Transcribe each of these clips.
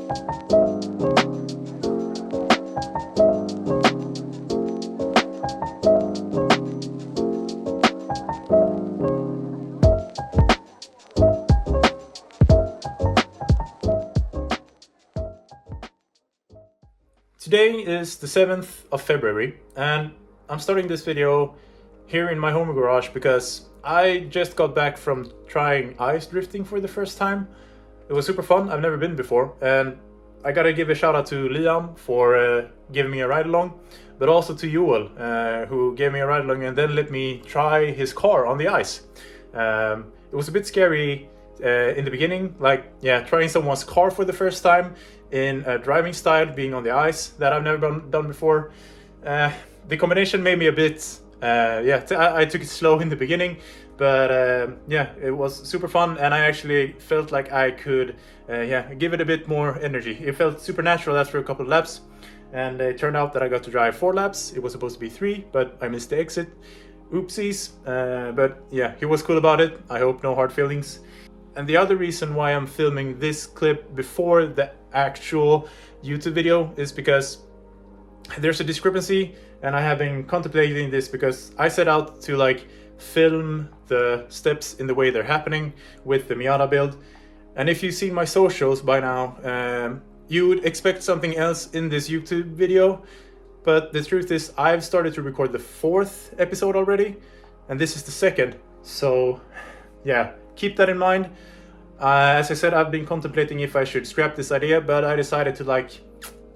Today is the 7th of February and I'm starting this video here in my home garage because I just got back from trying ice drifting for the first time. It was super fun, I've never been before, and I gotta give a shout out to Liam for giving me a ride along, but also to Joel who gave me a ride along and then let me try his car on the ice. It was a bit scary in the beginning, trying someone's car for the first time in a driving style, being on the ice that I've never done before. The combination made me a bit, I took it slow in the beginning, but it was super fun, and I actually felt like I could give it a bit more energy. It felt super natural after a couple of laps, and it turned out that I got to drive 4 laps. It was supposed to be 3, but I missed the exit. Oopsies, but yeah, he was cool about it. I hope no hard feelings. And the other reason why I'm filming this clip before the actual YouTube video is because there's a discrepancy, and I have been contemplating this because I set out to film the steps in the way they're happening with the Miata build. And if you've seen my socials by now, you would expect something else in this YouTube video. But the truth is, I've started to record the 4th episode already, and this is the 2nd. So yeah, keep that in mind. As I said, I've been contemplating if I should scrap this idea, but I decided to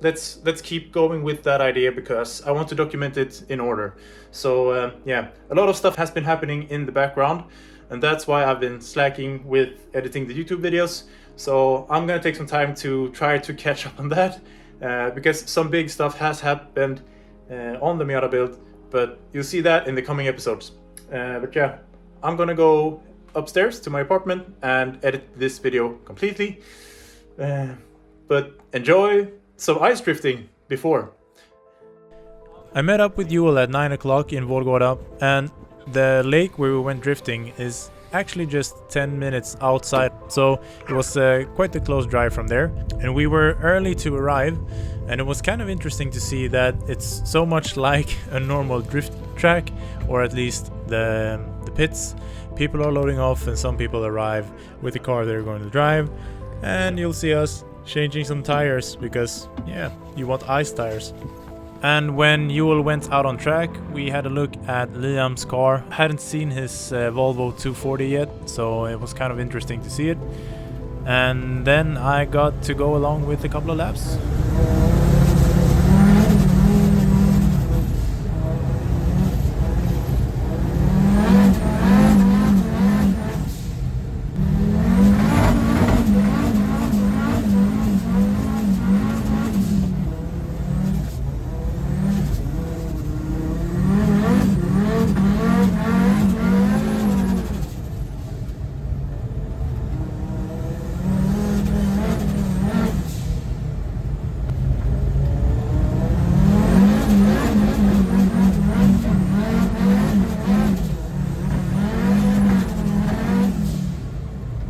let's keep going with that idea because I want to document it in order. So a lot of stuff has been happening in the background, and that's why I've been slacking with editing the YouTube videos. So I'm gonna take some time to try to catch up on that, because some big stuff has happened on the Miata build, but you'll see that in the coming episodes. But yeah, I'm gonna go upstairs to my apartment and edit this video completely. But enjoy some ice drifting before. I met up with Joel at 9 o'clock in Vårgårda, and the lake where we went drifting is actually just 10 minutes outside, so it was quite a close drive from there, and we were early to arrive, and it was kind of interesting to see that it's so much like a normal drift track, or at least the pits. People are loading off and some people arrive with the car they're going to drive, and you'll see us changing some tires because you want ice tires. And when Joel went out on track, we had a look at Liam's car. Hadn't seen his Volvo 240 yet, so it was kind of interesting to see it. And then I got to go along with a couple of laps.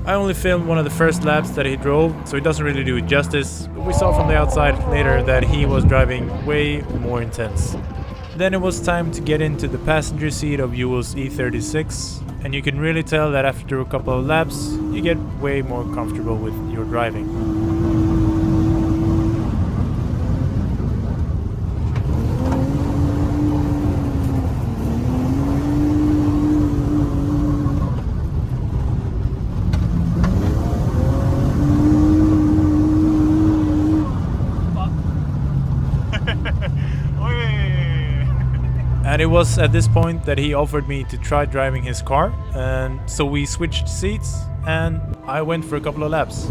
I only filmed one of the first laps that he drove, so it doesn't really do it justice, but we saw from the outside later that he was driving way more intense. Then it was time to get into the passenger seat of Joel's E36, and you can really tell that after a couple of laps, you get way more comfortable with your driving. And it was at this point that he offered me to try driving his car, and so we switched seats and I went for a couple of laps.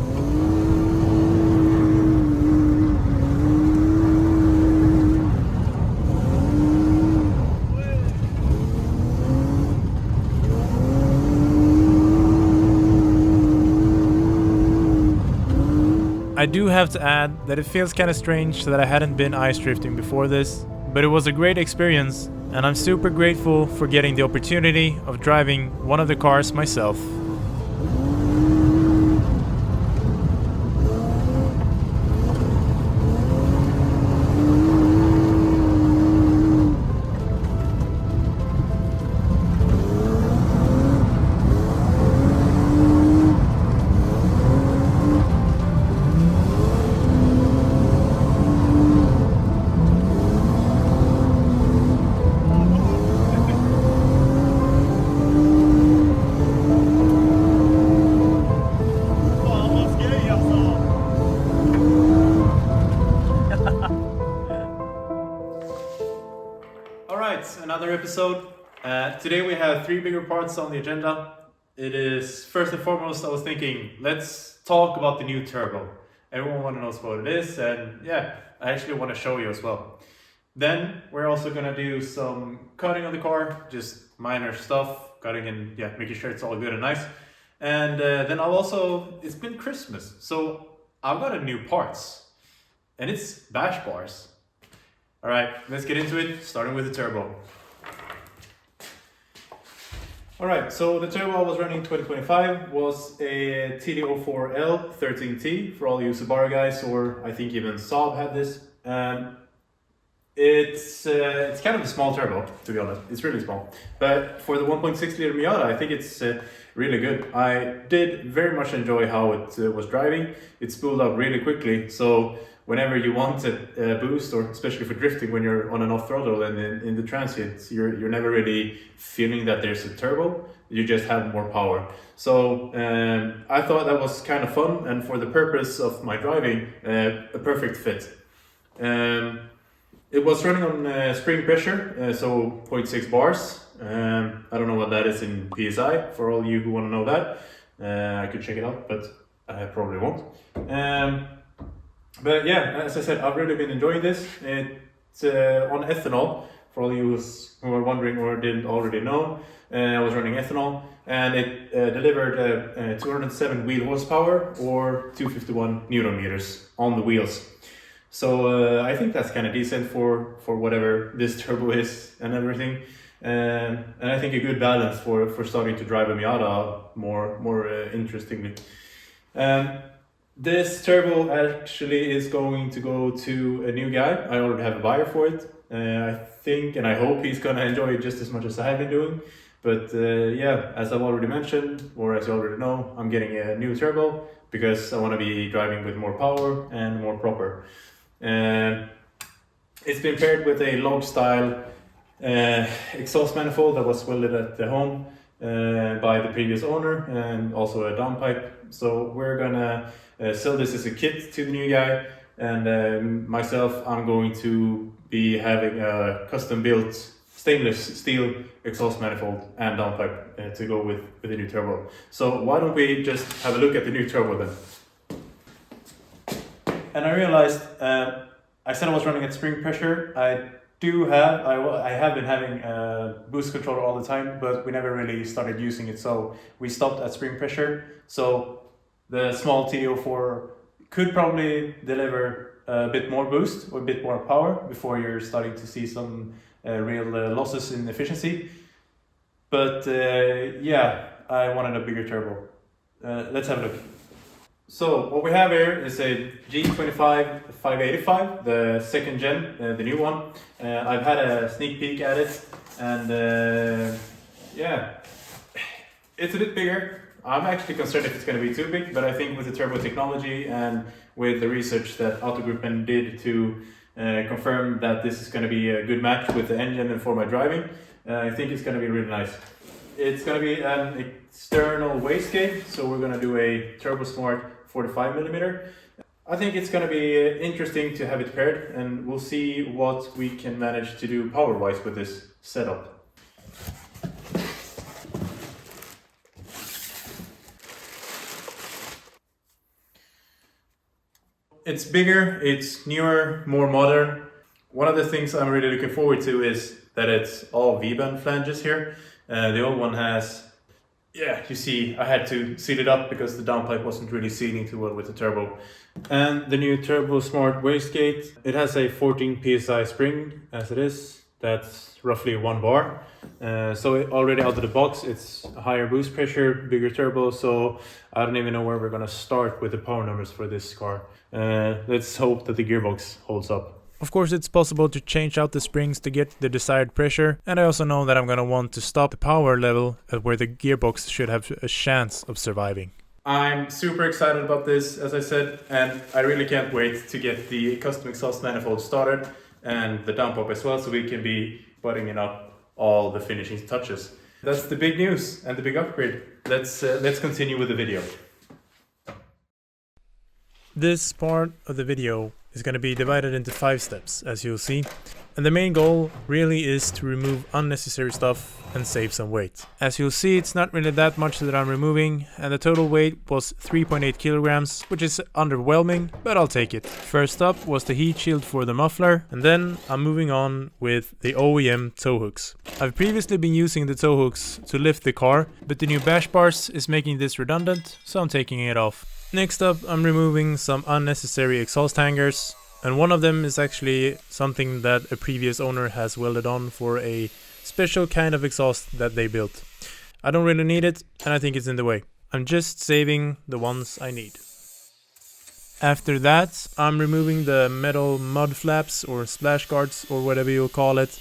I do have to add that it feels kinda strange that I hadn't been ice drifting before this, but it was a great experience, and I'm super grateful for getting the opportunity of driving one of the cars myself. another episode. Today we have three bigger parts on the agenda. It is, first and foremost, I was thinking, let's talk about the new turbo. Everyone wants to know what it is, and yeah, I actually want to show you as well. Then we're also going to do some cutting on the car, just minor stuff, cutting and yeah, making sure it's all good and nice. And then I'll also, it's been Christmas, so I've got a new parts, and it's bash bars. All right, let's get into it, starting with the turbo. All right, so the turbo I was running 2025 was a TD04L 13T for all you Subaru guys, or I think even Saab had this. It's kind of a small turbo, to be honest. It's really small. But for the 1.6 liter Miata, I think it's really good. I did very much enjoy how it was driving. It spooled up really quickly, so whenever you want a boost, or especially for drifting when you're on an off throttle and in the transit, you're never really feeling that there's a turbo. You just have more power. So I thought that was kind of fun, and for the purpose of my driving, a perfect fit. It was running on spring pressure, so 0.6 bars. I don't know what that is in PSI, for all you who want to know that. I could check it out, but I probably won't. But yeah, as I said, I've really been enjoying this. It's on ethanol, for all you who are wondering or didn't already know. I was running ethanol, and it delivered 207 wheel horsepower or 251 Newton meters on the wheels. So I think that's kind of decent for whatever this turbo is and everything. And I think a good balance for starting to drive a Miata more interestingly. This turbo actually is going to go to a new guy. I already have a buyer for it. I think and I hope he's gonna enjoy it just as much as I have been doing. But yeah, as I've already mentioned, or as you already know, I'm getting a new turbo because I want to be driving with more power and more proper. It's been paired with a log style exhaust manifold that was welded at the home by the previous owner, and also a downpipe. So we're gonna sell this as a kit to the new guy, and myself, I'm going to be having a custom built stainless steel exhaust manifold and downpipe to go with the new turbo. So why don't we just have a look at the new turbo then? And I realized, I said I was running at spring pressure. I have been having a boost controller all the time, but we never really started using it, so we stopped at spring pressure. So the small TD04 could probably deliver a bit more boost or a bit more power before you're starting to see some real losses in efficiency. But yeah, I wanted a bigger turbo. Let's have a look. So what we have here is a G25 585, the second gen, the new one. I've had a sneak peek at it, and yeah, it's a bit bigger. I'm actually concerned if it's going to be too big, but I think with the turbo technology and with the research that Auto-Gruppen did to confirm that this is going to be a good match with the engine and for my driving, I think it's going to be really nice. It's going to be an external wastegate, so we're going to do a Turbo Smart 45mm. I think it's going to be interesting to have it paired, and we'll see what we can manage to do power-wise with this setup. It's bigger, it's newer, more modern. One of the things I'm really looking forward to is that it's all V-bend flanges here. The old one has, yeah, you see, I had to seal it up because the downpipe wasn't really sealing too well with the turbo. And the new Turbo Smart wastegate, it has a 14 PSI spring as it is. That's roughly 1 bar. So already out of the box, it's a higher boost pressure, bigger turbo. So I don't even know where we're gonna start with the power numbers for this car. Let's hope that the gearbox holds up. Of course, it's possible to change out the springs to get the desired pressure, and I also know that I'm gonna want to stop the power level at where the gearbox should have a chance of surviving. I'm super excited about this, as I said, and I really can't wait to get the custom exhaust manifold started and the downpipe as well, so we can be butting it up all the finishing touches. That's the big news and the big upgrade. Let's continue with the video. This part of the video is going to be divided into 5 steps, as you'll see. And the main goal really is to remove unnecessary stuff and save some weight. As you'll see, it's not really that much that I'm removing, and the total weight was 3.8 kilograms, which is underwhelming, but I'll take it. First up was the heat shield for the muffler, and then I'm moving on with the OEM tow hooks. I've previously been using the tow hooks to lift the car, but the new bash bars is making this redundant, so I'm taking it off. Next up, I'm removing some unnecessary exhaust hangers. And one of them is actually something that a previous owner has welded on for a special kind of exhaust that they built. I don't really need it, and I think it's in the way. I'm just saving the ones I need. After that, I'm removing the metal mud flaps or splash guards or whatever you'll call it.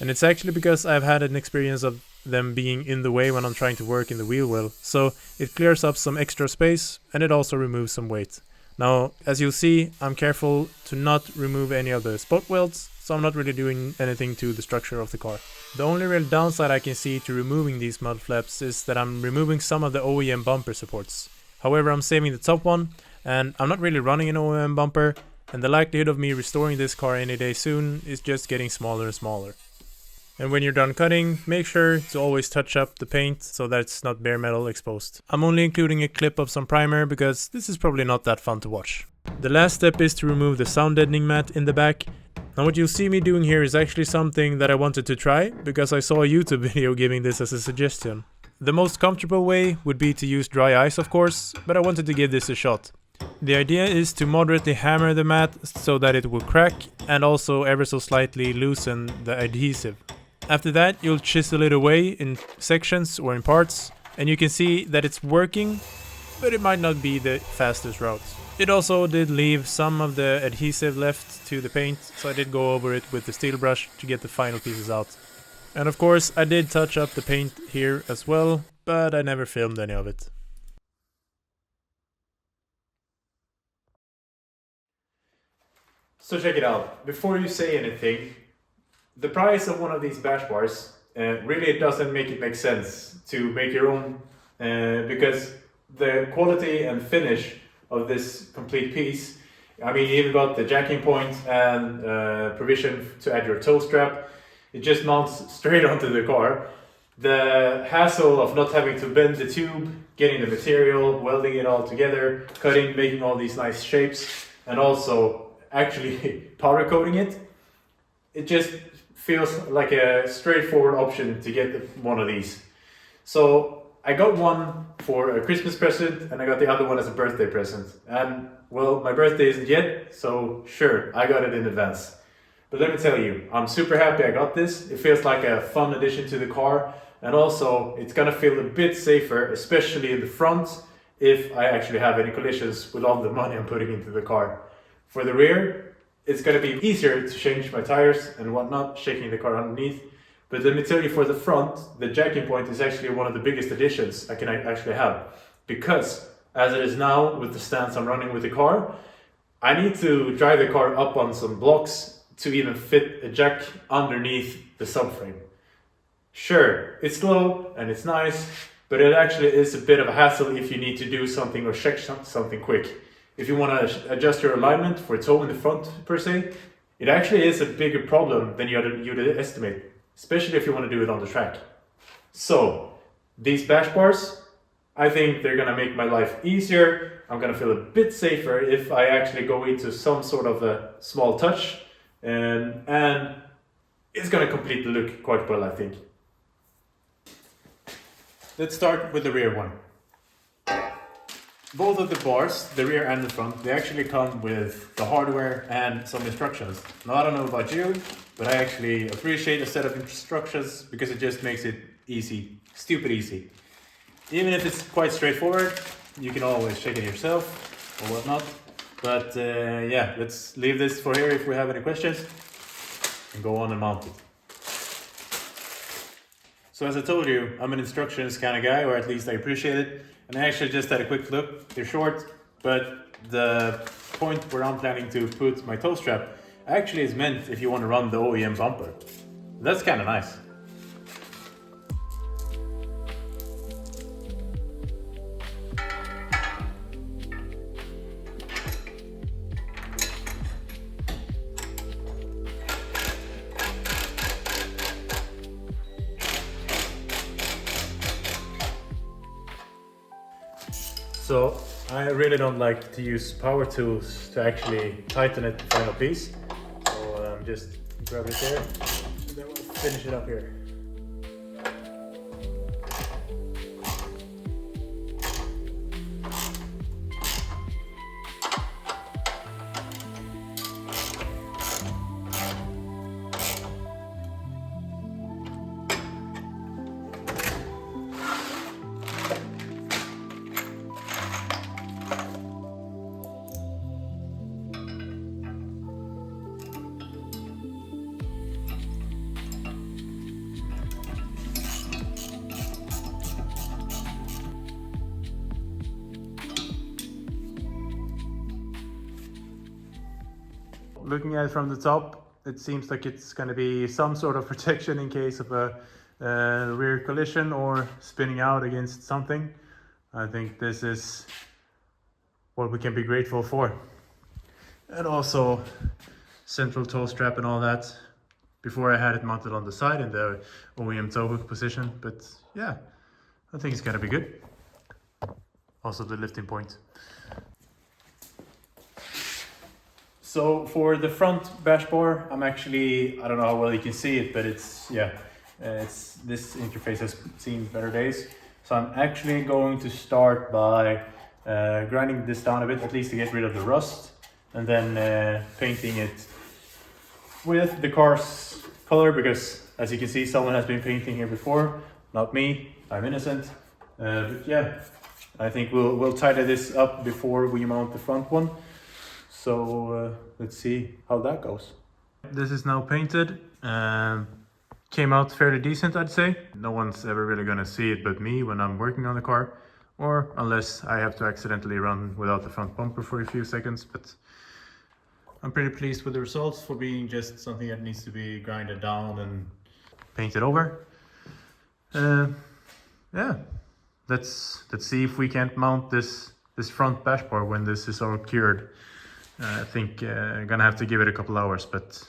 And it's actually because I've had an experience of them being in the way when I'm trying to work in the wheel well. So it clears up some extra space, and it also removes some weight. Now, as you'll see, I'm careful to not remove any of the spot welds, so I'm not really doing anything to the structure of the car. The only real downside I can see to removing these mud flaps is that I'm removing some of the OEM bumper supports. However, I'm saving the top one, and I'm not really running an OEM bumper, and the likelihood of me restoring this car any day soon is just getting smaller and smaller. And when you're done cutting, make sure to always touch up the paint so that it's not bare metal exposed. I'm only including a clip of some primer because this is probably not that fun to watch. The last step is to remove the sound deadening mat in the back. Now what you'll see me doing here is actually something that I wanted to try because I saw a YouTube video giving this as a suggestion. The most comfortable way would be to use dry ice, of course, but I wanted to give this a shot. The idea is to moderately hammer the mat so that it will crack and also ever so slightly loosen the adhesive. After that, you'll chisel it away in sections or in parts, and you can see that it's working, but it might not be the fastest route. It also did leave some of the adhesive left to the paint, so I did go over it with the steel brush to get the final pieces out. And of course, I did touch up the paint here as well, but I never filmed any of it. So check it out. Before you say anything, the price of one of these bash bars, really it doesn't make it make sense to make your own, because the quality and finish of this complete piece, I mean, even got the jacking point and provision to add your toe strap, it just mounts straight onto the car. The hassle of not having to bend the tube, getting the material, welding it all together, cutting, making all these nice shapes, and also actually powder coating it, it just feels like a straightforward option to get one of these. So I got one for a Christmas present and I got the other one as a birthday present. And well, my birthday isn't yet, so sure, I got it in advance. But let me tell you, I'm super happy I got this. It feels like a fun addition to the car, and also it's gonna feel a bit safer, especially in the front, if I actually have any collisions with all the money I'm putting into the car. For the rear, it's going to be easier to change my tires and whatnot, shaking the car underneath. But let me tell you, for the front, the jacking point is actually one of the biggest additions I can actually have. Because as it is now, with the stance I'm running with the car, I need to drive the car up on some blocks to even fit a jack underneath the subframe. Sure, it's slow and it's nice, but it actually is a bit of a hassle if you need to do something or check something quick. If you want to adjust your alignment for toe in the front per se, it actually is a bigger problem than you'd estimate, especially if you want to do it on the track. So these bash bars, I think they're going to make my life easier. I'm going to feel a bit safer if I actually go into some sort of a small touch, and it's going to complete the look quite well, I think. Let's start with the rear one. Both of the bars, the rear and the front, they actually come with the hardware and some instructions. Now, I don't know about you, but I actually appreciate a set of instructions because it just makes it easy, stupid easy. Even if it's quite straightforward, you can always check it yourself or whatnot. But yeah, let's leave this for here if we have any questions and go on and mount it. So as I told you, I'm an instructions kind of guy, or at least I appreciate it. And I actually just had a quick look. They're short, but the point where I'm planning to put my toe strap actually is meant if you want to run the OEM bumper. That's kind of nice. So I really don't like to use power tools to actually tighten it the final piece. So just grab it there and then we'll finish it up here. Looking at it from the top, it seems like it's going to be some sort of protection in case of a rear collision or spinning out against something. I think this is what we can be grateful for. And also central toe strap and all that. Before I had it mounted on the side in the OEM toe hook position, but yeah, I think it's going to be good. Also the lifting point. So for the front bash bar, I'm actually, I don't know how well you can see it, but it's this interface has seen better days. So I'm actually going to start by grinding this down a bit, at least to get rid of the rust, and then painting it with the car's color, because as you can see, someone has been painting here before, not me, I'm innocent. But yeah, I think we'll tidy this up before we mount the front one. So let's see how that goes. This is now painted. Came out fairly decent, I'd say. No one's ever really gonna see it but me when I'm working on the car, or unless I have to accidentally run without the front bumper for a few seconds. But I'm pretty pleased with the results for being just something that needs to be grinded down and painted over. Yeah, let's see if we can't mount this front bash bar when this is all cured. I think I'm gonna have to give it a couple hours, but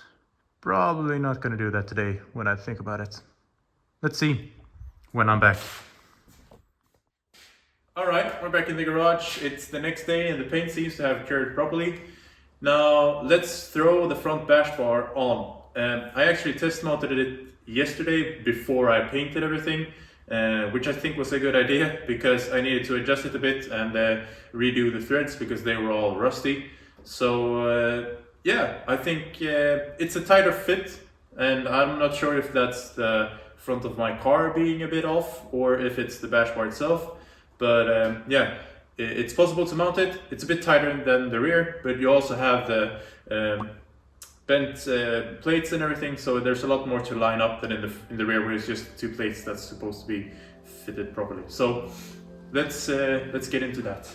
probably not gonna do that today when I think about it. Let's see when I'm back. Alright, we're back in the garage. It's the next day and the paint seems to have cured properly. Now let's throw the front bash bar on. I actually test mounted it yesterday before I painted everything, which I think was a good idea because I needed to adjust it a bit and redo the threads because they were all rusty. So yeah, I think it's a tighter fit, and I'm not sure if that's the front of my car being a bit off or if it's the bash bar itself. But yeah, it's possible to mount it. It's a bit tighter than the rear, but you also have the bent plates and everything, so there's a lot more to line up than in the rear, where it's just two plates that's supposed to be fitted properly. So let's get into that.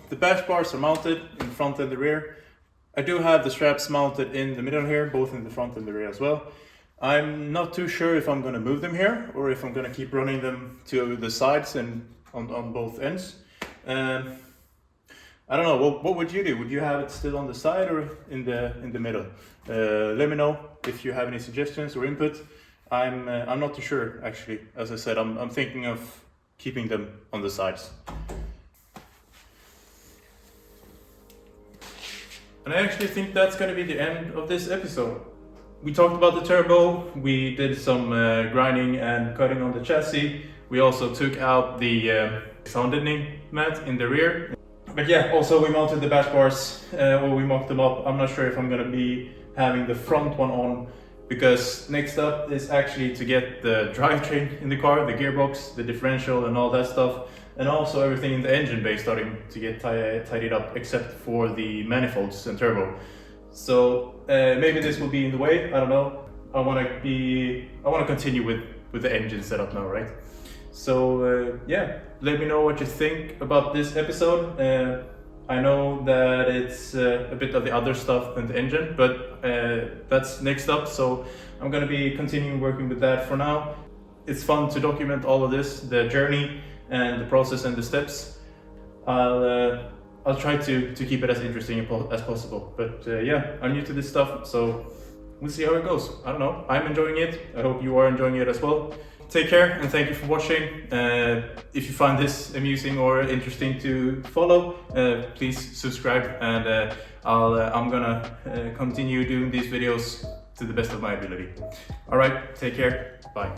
The bash bars are mounted in the front and the rear. I do have the straps mounted in the middle here, both in the front and the rear as well. I'm not too sure if I'm going to move them here or if I'm going to keep running them to the sides and on both ends. I don't know. What would you do? Would you have it still on the side or in the middle? Let me know if you have any suggestions or input. I'm not too sure actually. As I said, I'm thinking of keeping them on the sides. And I actually think that's going to be the end of this episode. We talked about the turbo, we did some grinding and cutting on the chassis. We also took out the sound deadening mat in the rear. But yeah, also we mounted the bash bars, or we mocked them up. I'm not sure if I'm going to be having the front one on because next up is actually to get the drivetrain in the car, the gearbox, the differential and all that stuff, and also everything in the engine bay starting to get tidied up except for the manifolds and turbo. So maybe this will be in the way, I don't know. I want to continue with the engine setup now, right? So yeah, let me know what you think about this episode. I know that it's a bit of the other stuff than the engine, but that's next up, so I'm gonna be continuing working with that for now. It's fun to document all of this, the journey and the process and the steps. I'll try to keep it as interesting as possible, but yeah, I'm new to this stuff, so we'll see how it goes. I don't know, I'm enjoying it, I hope you are enjoying it as well. Take care and thank you for watching. If you find this amusing or interesting to follow, please subscribe, and I'm gonna continue doing these videos to the best of my ability. Alright, take care, bye.